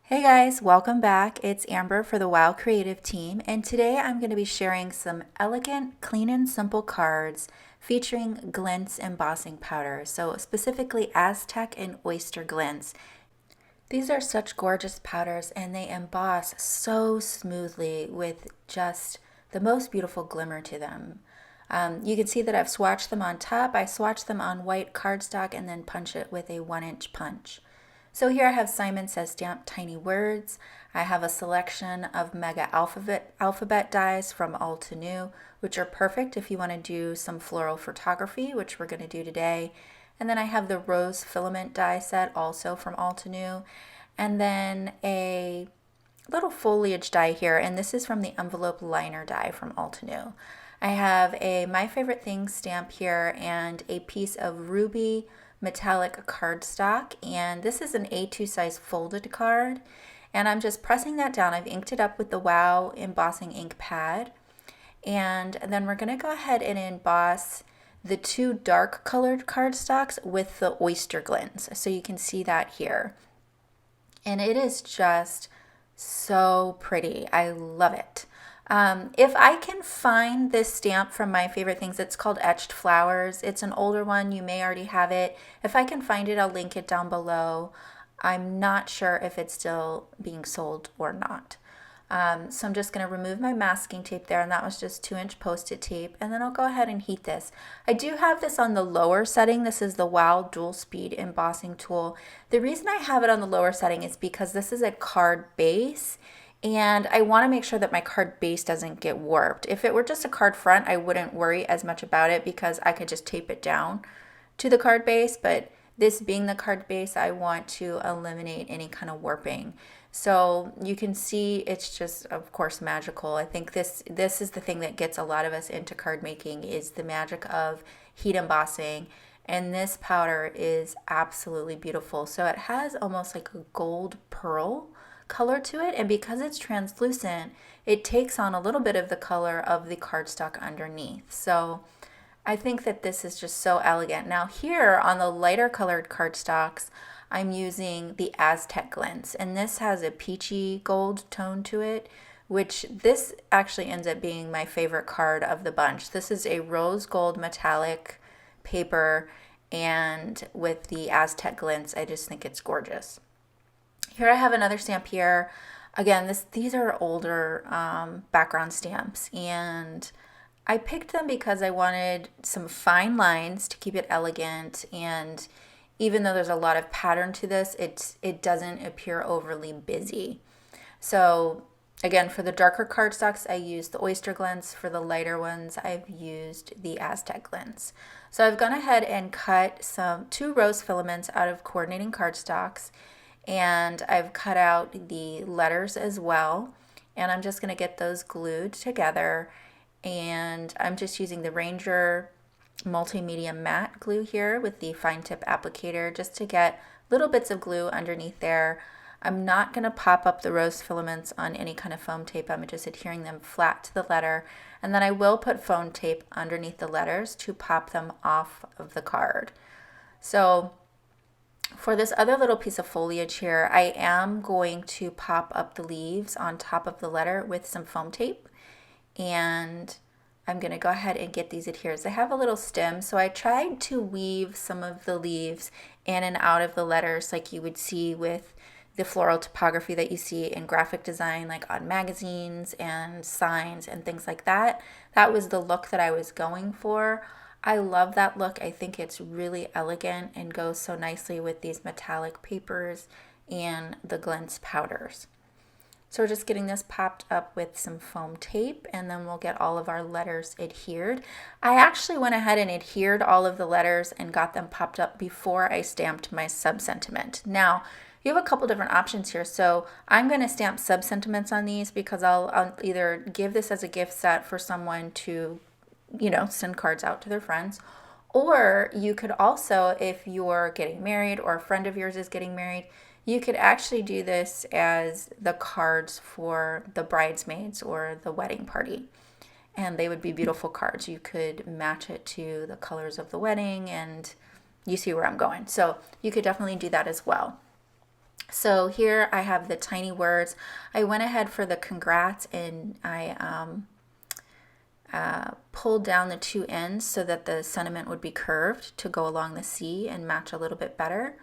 Hey guys, welcome back. It's Amber for the WOW Creative team, and today I'm going to be sharing some elegant, clean and simple cards featuring Glintz embossing powder, so specifically Aztec and Oyster Glintz. These are such gorgeous powders and they emboss so smoothly with just the most beautiful glimmer to them. You can see that I've swatched them on top. I swatched them on white cardstock and then punch it with a 1-inch punch. So here I have Simon Says stamped tiny words. I have a selection of mega alphabet dies from Altenew, which are perfect if you want to do some floral photography, which we're going to do today. And then I have the rose filament die set also from Altenew. And then a little foliage die here, and this is from the envelope liner die from Altenew. I have a My Favorite Things stamp here and a piece of ruby metallic cardstock, and this is an A2 size folded card, and I'm just pressing that down. I've inked it up with the WOW embossing ink pad, and then we're going to go ahead and emboss the two dark colored cardstocks with the Oyster Glintz, so you can see that here. And it is just so pretty. I love it. If I can find this stamp from My Favorite Things, it's called Etched Flowers. It's an older one. You may already have it. If I can find it, I'll link it down below. I'm not sure if it's still being sold or not. So I'm just going to remove my masking tape there, and that was just 2-inch Post-it tape, and then I'll go ahead and heat this. I do have this on the lower setting. This is the WOW Dual Speed Embossing Tool. The reason I have it on the lower setting is because this is a card base, and I want to make sure that my card base doesn't get warped. If it were just a card front, I wouldn't worry as much about it because I could just tape it down to the card base, but this being the card base, I want to eliminate any kind of warping. So you can see it's just, of course, magical. I think this is the thing that gets a lot of us into card making, is the magic of heat embossing. And this powder is absolutely beautiful. So it has almost like a gold pearl color to it, and because it's translucent, it takes on a little bit of the color of the cardstock underneath. So I think that this is just so elegant. Now here on the lighter colored cardstocks, I'm using the Aztec Glintz, and this has a peachy gold tone to it, which this actually ends up being my favorite card of the bunch. This is a rose gold metallic paper, and with the Aztec Glintz, I just think it's gorgeous. Here I have another stamp here. Again, these are older background stamps, and I picked them because I wanted some fine lines to keep it elegant, and even though there's a lot of pattern to this, it doesn't appear overly busy. So again, for the darker cardstocks, I used the Oyster Glintz. For the lighter ones, I've used the Aztec Glintz. So I've gone ahead and cut 2 rose filaments out of coordinating cardstocks, and I've cut out the letters as well, and I'm just going to get those glued together, and I'm just using the Ranger multimedia matte glue here with the fine tip applicator just to get little bits of glue underneath there. I'm not going to pop up the rose filaments on any kind of foam tape. I'm just adhering them flat to the letter, and then I will put foam tape underneath the letters to pop them off of the card. So for this other little piece of foliage here, I am going to pop up the leaves on top of the letter with some foam tape, and I'm going to go ahead and get these adheres. They have a little stem, so I tried to weave some of the leaves in and out of the letters like you would see with the floral topography that you see in graphic design, like on magazines and signs and things like that. That was the look that I was going for. I love that look. I think it's really elegant and goes so nicely with these metallic papers and the Glintz powders. So we're just getting this popped up with some foam tape, and then we'll get all of our letters adhered. I actually went ahead and adhered all of the letters and got them popped up before I stamped my sub-sentiment. Now, you have a couple different options here. So I'm going to stamp sub-sentiments on these because I'll either give this as a gift set for someone to, send cards out to their friends. Or you could also, if you're getting married or a friend of yours is getting married, you could actually do this as the cards for the bridesmaids or the wedding party. And they would be beautiful cards. You could match it to the colors of the wedding, and you see where I'm going. So you could definitely do that as well. So here I have the tiny words. I went ahead for the congrats and I pulled down the two ends so that the sentiment would be curved to go along the C and match a little bit better.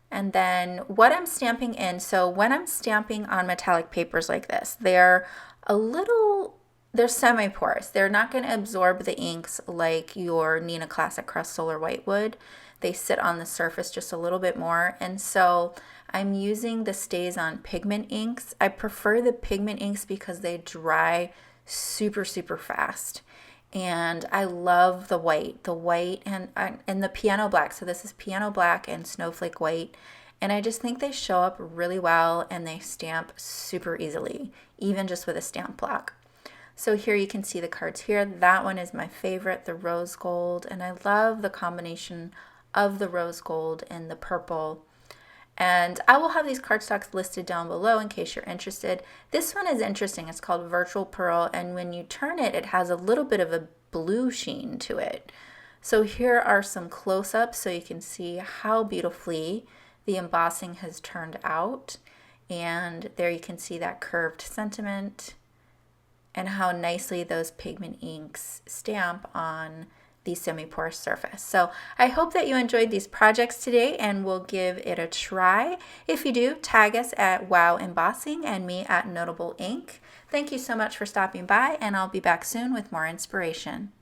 And then what I'm stamping in, so when I'm stamping on metallic papers like this, they're semi-porous. They're not going to absorb the inks like your Neenah Classic Crust Solar White would. They sit on the surface just a little bit more. And so I'm using the Stazon pigment inks. I prefer the pigment inks because they dry super, super fast. And I love the white and the piano black. So this is piano black and snowflake white. And I just think they show up really well and they stamp super easily, even just with a stamp block. So here you can see the cards here. That one is my favorite, the rose gold. And I love the combination of the rose gold and the purple. And I will have these cardstocks listed down below in case you're interested. This one is interesting. It's called Virtual Pearl, and when you turn it, it has a little bit of a blue sheen to it. So here are some close-ups so you can see how beautifully the embossing has turned out. And there you can see that curved sentiment and how nicely those pigment inks stamp on the semi-porous surface. So I hope that you enjoyed these projects today and will give it a try. If you do, tag us at Wow Embossing and me at Notable Ink. Thank you so much for stopping by, and I'll be back soon with more inspiration.